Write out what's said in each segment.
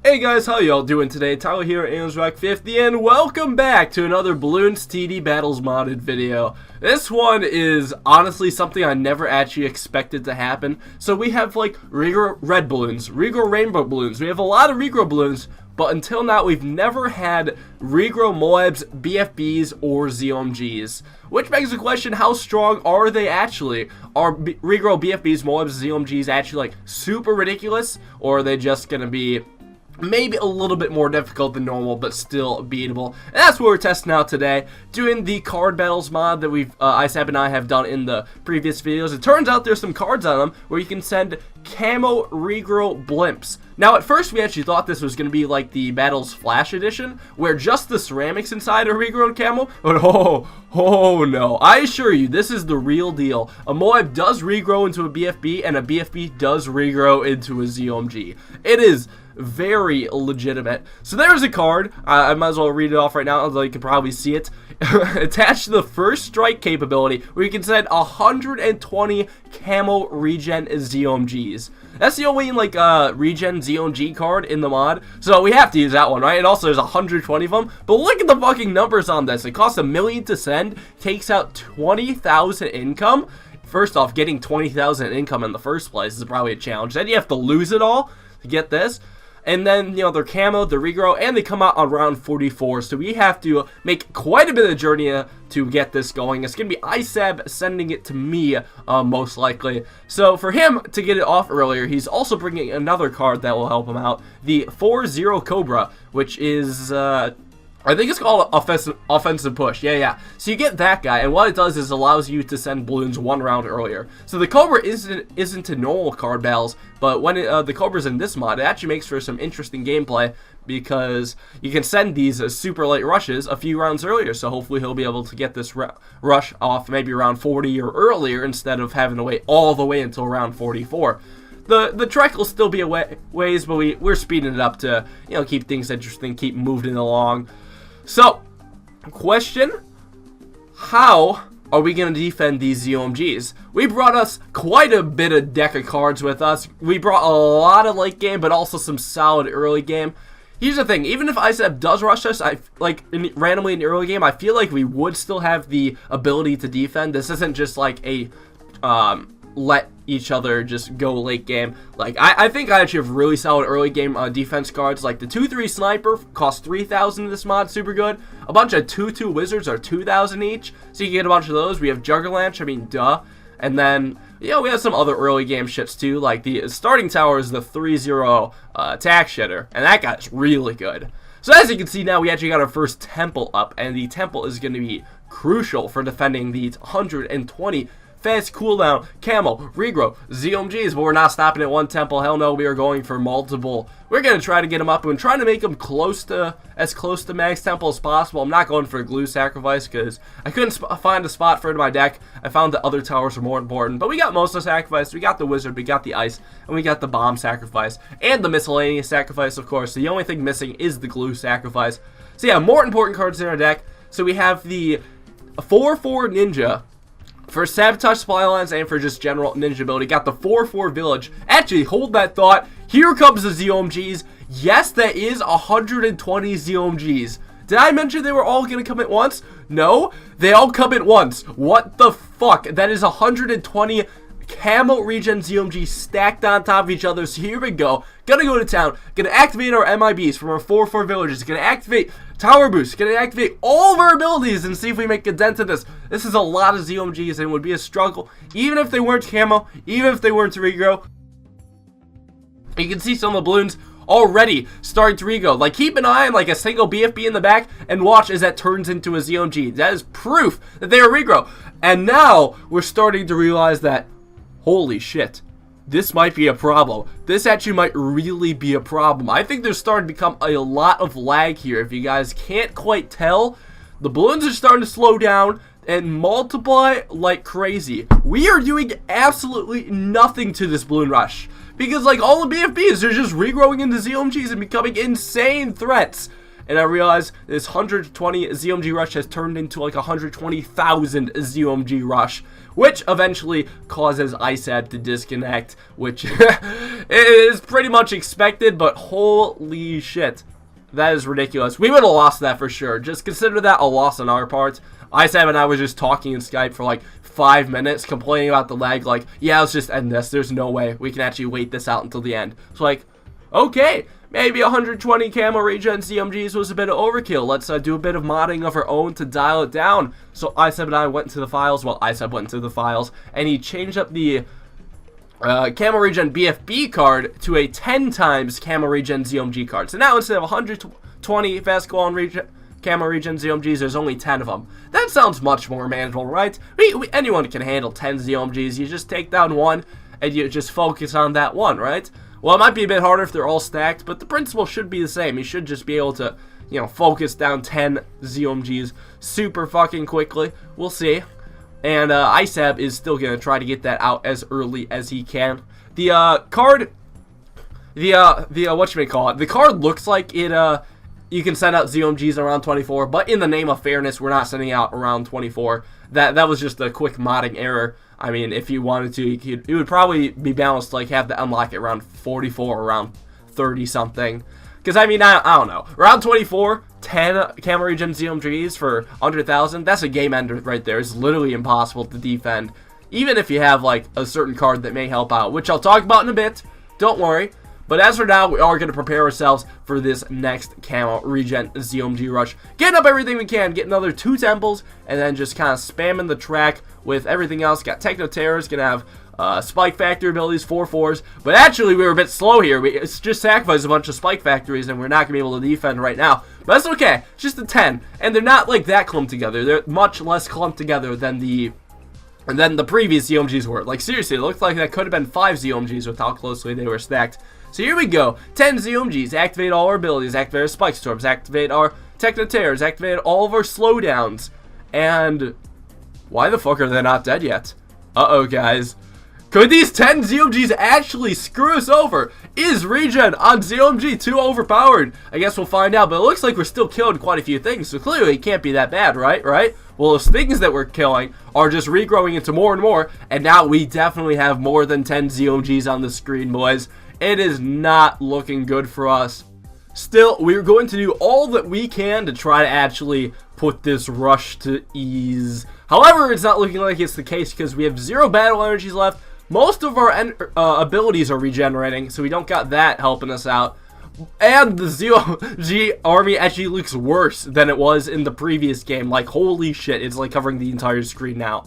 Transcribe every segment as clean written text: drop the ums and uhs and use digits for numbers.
Hey guys, how y'all doing today? Tyler here, AmosRock50, and welcome back to another Bloons TD Battles modded video. This one is honestly something I never actually expected to happen. So we have like Regrow red balloons, Regrow rainbow balloons. We have a lot of Regrow balloons, but until now we've never had Regrow MOABs, BFBs, or ZOMGs. Which begs the question, how strong are they actually? Are Regrow BFBs, MOABs, ZOMGs actually like super ridiculous? Or are they just gonna be maybe a little bit more difficult than normal, but still beatable? And that's what we're testing out today, doing the card battles mod that we've ISAB and I have done in the previous videos. It turns out there's some cards on them where you can send Camo Regrow blimps. Now at first we actually thought this was going to be like the Battles Flash Edition, where just the ceramics inside are regrown camo, but oh no, I assure you this is the real deal. A MOAB does regrow into a BFB, and a BFB does regrow into a ZOMG. It is very legitimate. So there's a card. I might as well read it off right now, although you can probably see it. Attached to the first strike capability, where you can send 120 camo regen ZOMGs. That's the only like regen ZOMG card in the mod, so we have to use that one, right? And also there's 120 of them. But look at the fucking numbers on this. It costs $1 million to send, takes out 20,000 income. First off, getting 20,000 income in the first place is probably a challenge. Then you have to lose it all to get this. And then, you know, they're camo, they're regrow, and they come out on round 44. So we have to make quite a bit of journey to get this going. It's going to be ISAB sending it to me, most likely. So for him to get it off earlier, he's also bringing another card that will help him out. The 4-0 Cobra, which is, I think it's called offensive push. Yeah. So you get that guy, and what it does is allows you to send balloons one round earlier. So the Cobra isn't a normal card battles, but when the Cobra's in this mod, it actually makes for some interesting gameplay because you can send these as super late rushes a few rounds earlier. So hopefully he'll be able to get this rush off maybe around 40 or earlier instead of having to wait all the way until round 44. The trek will still be a ways, but we're speeding it up to, you know, keep things interesting, keep moving along. So, question, how are we going to defend these ZOMGs? We brought us quite a bit of deck of cards with us. We brought a lot of late game, but also some solid early game. Here's the thing, even if ISAB does rush us, randomly in the early game, I feel like we would still have the ability to defend. This isn't just like a, let each other just go late game. Like I think I actually have really solid early game defense cards. Like the 2-3 sniper costs 3,000 in this mod, super good. A bunch of 2-2 wizards are 2,000 each, so you can get a bunch of those. We have Juggerlanch, I mean duh. And then, yeah, we have some other early game shits too, like the starting tower is the 3-0 attack shitter, and that guy's really good. So as you can see now, we actually got our first temple up, and the temple is going to be crucial for defending these 120 fast cooldown, camo, regrow, ZOMGs, but we're not stopping at one temple. Hell no, we are going for multiple. We're going to try to get them up and trying to make them as close to max temple as possible. I'm not going for a glue sacrifice because I couldn't find a spot for it in my deck. I found the other towers were more important, but we got most of the sacrifice. We got the wizard, we got the ice, and we got the bomb sacrifice, and the miscellaneous sacrifice, of course. The only thing missing is the glue sacrifice. So yeah, more important cards in our deck. So we have the 4-4 ninja for sabotage supply lines and for just general ninja ability. Got the 4-4 village. Actually, hold that thought. Here comes the ZOMGs. Yes, that is 120 ZOMGs. Did I mention they were all going to come at once? No, they all come at once. What the fuck? That is 120 camo regen ZOMG stacked on top of each other. So here we go. Gonna go to town. Gonna activate our MIBs from our 4-4 villages. Gonna activate tower boost. Gonna activate all of our abilities and see if we make a dent in this. This is a lot of ZOMGs and it would be a struggle. Even if they weren't camo, even if they weren't to regrow. You can see some of the balloons already starting to regrow. Like, keep an eye on like a single BFB in the back and watch as that turns into a ZOMG. That is proof that they are regrow. And now we're starting to realize that, holy shit, this might be a problem. This actually might really be a problem. I think there's starting to become a lot of lag here. If you guys can't quite tell, the balloons are starting to slow down and multiply like crazy. We are doing absolutely nothing to this balloon rush because like all the BFBs are just regrowing into ZOMGs and becoming insane threats. and I realized this 120 ZOMG rush has turned into like 120,000 ZOMG rush, which eventually causes ISAB to disconnect, which is pretty much expected, but holy shit. That is ridiculous. We would have lost that for sure. Just consider that a loss on our part. ISAB and I were just talking in Skype for like 5 minutes, complaining about the lag, like, yeah, let's just end this. There's no way we can actually wait this out until the end. So like, okay, maybe 120 Camo Regen ZOMGs was a bit of overkill. Let's do a bit of modding of our own to dial it down. So ISAB and I went into the files, well, ISAB went into the files, and he changed up the Camo Regen BFB card to a 10 times Camo Regen ZOMG card. So now instead of 120 fast go on Camo Regen ZOMGs, there's only 10 of them. That sounds much more manageable, right? Anyone can handle 10 ZOMGs. You just take down one, and you just focus on that one, right? Well, it might be a bit harder if they're all stacked, but the principle should be the same. You should just be able to, you know, focus down 10 ZOMGs super fucking quickly. We'll see. And ISAB is still going to try to get that out as early as he can. The card, the card looks like it, you can send out ZOMGs around 24, but in the name of fairness, we're not sending out around 24. That was just a quick modding error. I mean, if you wanted to, it would probably be balanced to like have the unlock at around 44, around 30 something. Because I mean, I don't know. Around 24, 10 Camo Regen ZOMGs for under 1,000. That's a game ender right there. It's literally impossible to defend, even if you have like a certain card that may help out, which I'll talk about in a bit. Don't worry. But as for now, we are going to prepare ourselves for this next Camo Regen ZOMG rush. Getting up everything we can, get another 2 temples, and then just kind of spamming the track with everything else. Got Techno Terrors, going to have Spike Factory abilities, 4/4s. But actually, we were a bit slow here. We just sacrificed a bunch of Spike Factories, and we're not going to be able to defend right now. But that's okay. It's just a 10. And they're not like that clumped together. They're much less clumped together than the previous ZOMGs were. Like, seriously, it looked like that could have been 5 ZOMGs with how closely they were stacked. So here we go, 10 ZOMGs, activate all our abilities, activate our Spike Storms, activate our Techno Terrors, activate all of our slowdowns, and why the fuck are they not dead yet? Uh-oh, guys. Could these 10 ZOMGs actually screw us over? Is Regen on ZOMG too overpowered? I guess we'll find out, but it looks like we're still killing quite a few things, so clearly it can't be that bad, right? Well, those things that we're killing are just regrowing into more and more, and now we definitely have more than 10 ZOMGs on the screen, boys. It is not looking good for us. Still, we're going to do all that we can to try to actually put this rush to ease. However, it's not looking like it's the case because we have 0 battle energies left. Most of our abilities are regenerating, so we don't got that helping us out. And the ZOMG army actually looks worse than it was in the previous game. Like, holy shit, it's like covering the entire screen now.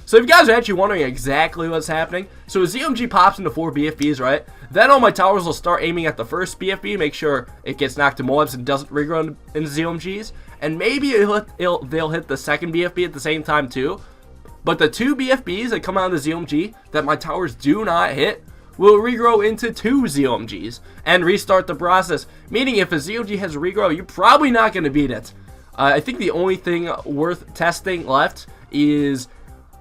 So if you guys are actually wondering exactly what's happening, so a ZOMG pops into 4 BFBs, right? Then all my towers will start aiming at the first BFB, make sure it gets knocked to MOABs and doesn't regrow into ZOMGs. And maybe they'll hit the second BFB at the same time too. But the 2 BFBs that come out of the ZOMG that my towers do not hit will regrow into 2 ZOMGs and restart the process. Meaning if a ZOMG has a regrow, you're probably not going to beat it. I think the only thing worth testing left is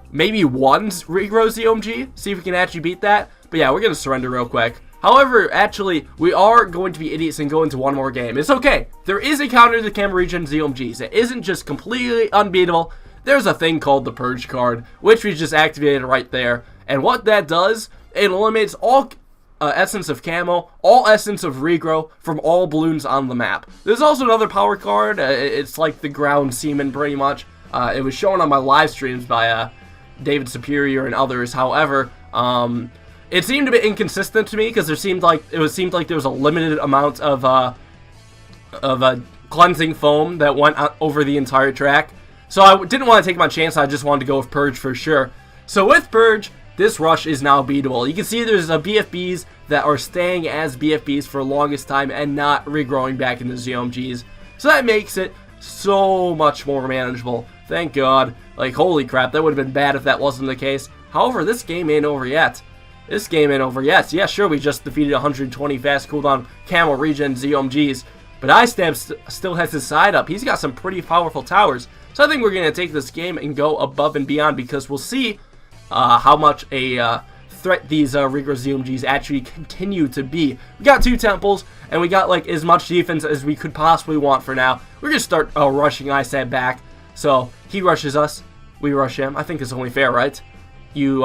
maybe 1 regrow ZOMG, see if we can actually beat that. But yeah, we're going to surrender real quick. However, actually, we are going to be idiots and go into one more game. It's okay. There is a counter to the Camo Regen ZOMGs. It isn't just completely unbeatable. There's a thing called the Purge card, which we just activated right there. And what that does, it eliminates all essence of camo, all essence of regrow from all balloons on the map. There's also another power card. It's like the Ground Seaman, pretty much. It was shown on my live streams by David Superior and others. However, it seemed a bit inconsistent to me because it seemed like there was a limited amount of cleansing foam that went over the entire track. So I didn't want to take my chance. I just wanted to go with Purge for sure. So with Purge, this rush is now beatable. You can see there's BFBs that are staying as BFBs for the longest time and not regrowing back into ZOMGs. So that makes it so much more manageable. Thank God. Like, holy crap, that would have been bad if that wasn't the case. However, this game ain't over yet. This game ain't over yet. Yeah, sure, we just defeated 120 fast cooldown Camo Regen ZOMGs. But ISAB still has his side up. He's got some pretty powerful towers. So I think we're going to take this game and go above and beyond because we'll see how much a threat these Regrow ZOMGs actually continue to be. We got 2 temples, and we got like as much defense as we could possibly want for now. We're gonna start rushing ISAB back. So he rushes us, we rush him. I think it's only fair, right? You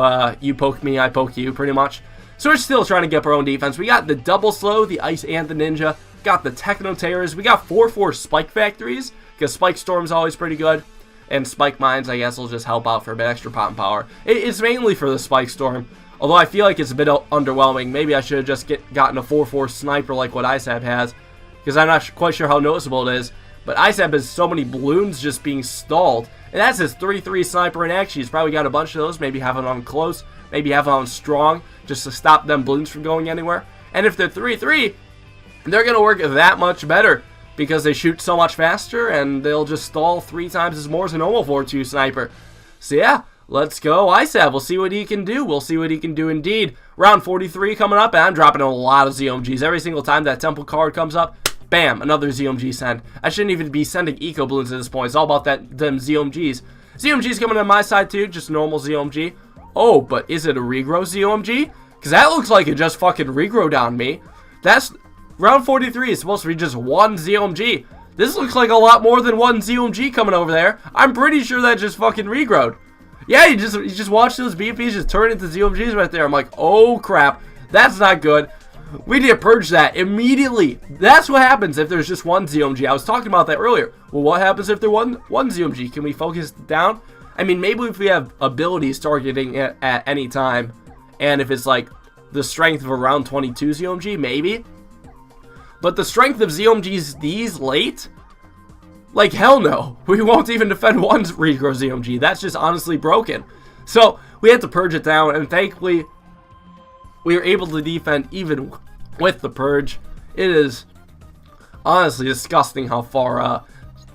poke me, I poke you, pretty much. So we're still trying to get our own defense. We got the double slow, the ice, and the ninja. Got the techno terrors. We got 4/4 spike factories because spike storm's always pretty good. And spike mines, I guess, will just help out for a bit extra pop and power. It's mainly for the spike storm, although I feel like it's a bit underwhelming. Maybe I should have just gotten a 4/4 sniper like what ISAB has, because I'm not quite sure how noticeable it is. But ISAB has so many balloons just being stalled, and that's his 3/3 sniper in action. He's probably got a bunch of those. Maybe have it on close, maybe have it on strong, just to stop them balloons from going anywhere. And if they're 3/3, they're gonna work that much better, because they shoot so much faster, and they'll just stall 3 times as more as a normal 4/2 sniper. So yeah, let's go ISAB. We'll see what he can do. We'll see what he can do indeed. Round 43 coming up, and I'm dropping a lot of ZOMGs. Every single time that temple card comes up, bam, another ZOMG send. I shouldn't even be sending eco balloons at this point. It's all about them ZOMGs. ZOMGs coming on my side too, just normal ZOMG. Oh, but is it a regrow ZOMG? Because that looks like it just fucking regrowed on me. That's... Round 43 is supposed to be just 1 ZOMG. This looks like a lot more than 1 ZOMG coming over there. I'm pretty sure that just fucking regrowed. Yeah, you just watch those BPs just turn into ZOMGs right there. I'm like, oh crap, that's not good. We need to purge that immediately. That's what happens if there's just 1 ZOMG. I was talking about that earlier. Well, what happens if there's one ZOMG? Can we focus it down? I mean, maybe if we have abilities targeting it at any time, and if it's like the strength of a round 22 ZOMG, maybe. But the strength of ZOMGs these late? Like, hell no. We won't even defend 1 Regrow ZOMG. That's just honestly broken. So, we had to purge it down, and thankfully, we were able to defend even with the purge. It is honestly disgusting how far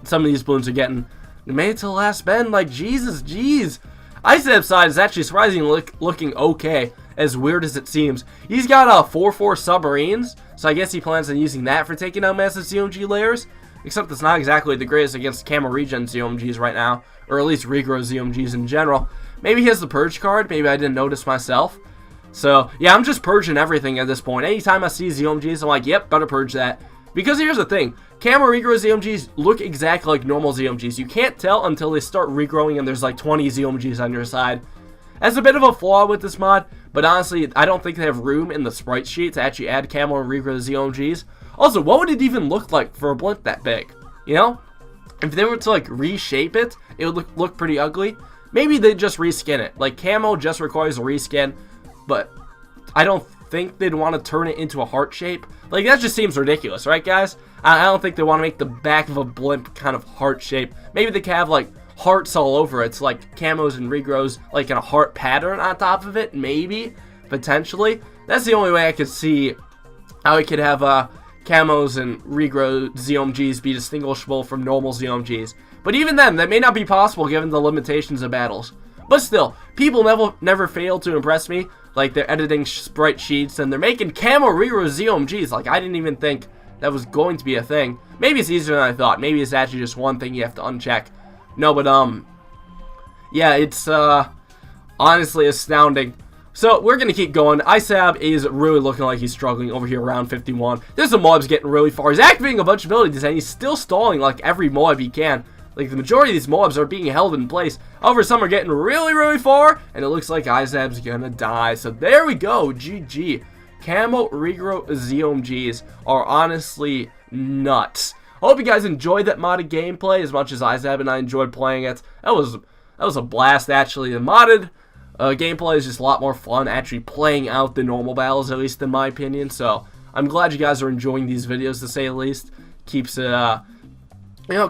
some of these balloons are getting. We made it to the last bend. Like, Jesus, jeez. ISAB's side is actually surprisingly looking okay, as weird as it seems. He's got 4/4 submarines, so I guess he plans on using that for taking out massive ZOMG layers. Except it's not exactly the greatest against Camo Regrow ZOMGs right now, or at least Regrow ZOMGs in general. Maybe he has the purge card, maybe I didn't notice myself. So, yeah, I'm just purging everything at this point. Anytime I see ZOMGs, I'm like, yep, better purge that. Because here's the thing, Camo Regrow ZOMGs look exactly like normal ZOMGs. You can't tell until they start regrowing and there's like 20 ZOMGs on your side. That's a bit of a flaw with this mod, but honestly, I don't think they have room in the sprite sheet to actually add Camo Regrow ZOMGs. Also, what would it even look like for a blimp that big? You know? If they were to like reshape it, it would look pretty ugly. Maybe they just reskin it. Like, Camo just requires a reskin, but I don't think they'd want to turn it into a heart shape. Like, that just seems ridiculous, right, guys? I don't think they want to make the back of a blimp kind of heart shape. Maybe they could have, like, hearts all over it. It's like camos and regrows, like, in a heart pattern on top of it. Maybe. Potentially. That's the only way I could see how we could have, camos and regrow ZOMGs be distinguishable from normal ZOMGs. But even then, that may not be possible given the limitations of battles. But still, people never fail to impress me. Like, they're editing sprite sheets and they're making Camo Regrow ZOMGs. Like, I didn't even think that was going to be a thing. Maybe it's easier than I thought. Maybe it's actually just one thing you have to uncheck. No, but, yeah, it's, honestly astounding. So, we're going to keep going. ISAB is really looking like he's struggling over here around 51. There's some MOABs getting really far. He's activating a bunch of abilities, and he's still stalling like every MOAB he can. Like, the majority of these MOABs are being held in place. However, some are getting really, really far, and it looks like ISAB's gonna die. So, there we go. GG. Camo Regrow ZOMGs are honestly nuts. Hope you guys enjoyed that modded gameplay as much as ISAB and I enjoyed playing it. That was a blast, actually. The modded gameplay is just a lot more fun actually playing out the normal battles, at least in my opinion. So I'm glad you guys are enjoying these videos, to say the least. Keeps it,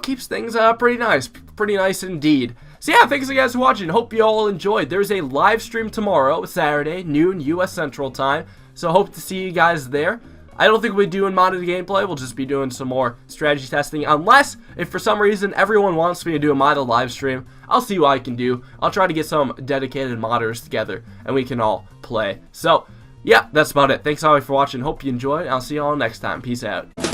keeps things pretty nice indeed. So yeah, thanks guys for watching. Hope you all enjoyed. There's a live stream tomorrow, Saturday, noon US Central Time. So hope to see you guys there. I don't think we'll be doing modded gameplay. We'll just be doing some more strategy testing. Unless, if for some reason everyone wants me to do a modded live stream, I'll see what I can do. I'll try to get some dedicated modders together, and we can all play. So, yeah, that's about it. Thanks all for watching. Hope you enjoyed. I'll see you all next time. Peace out.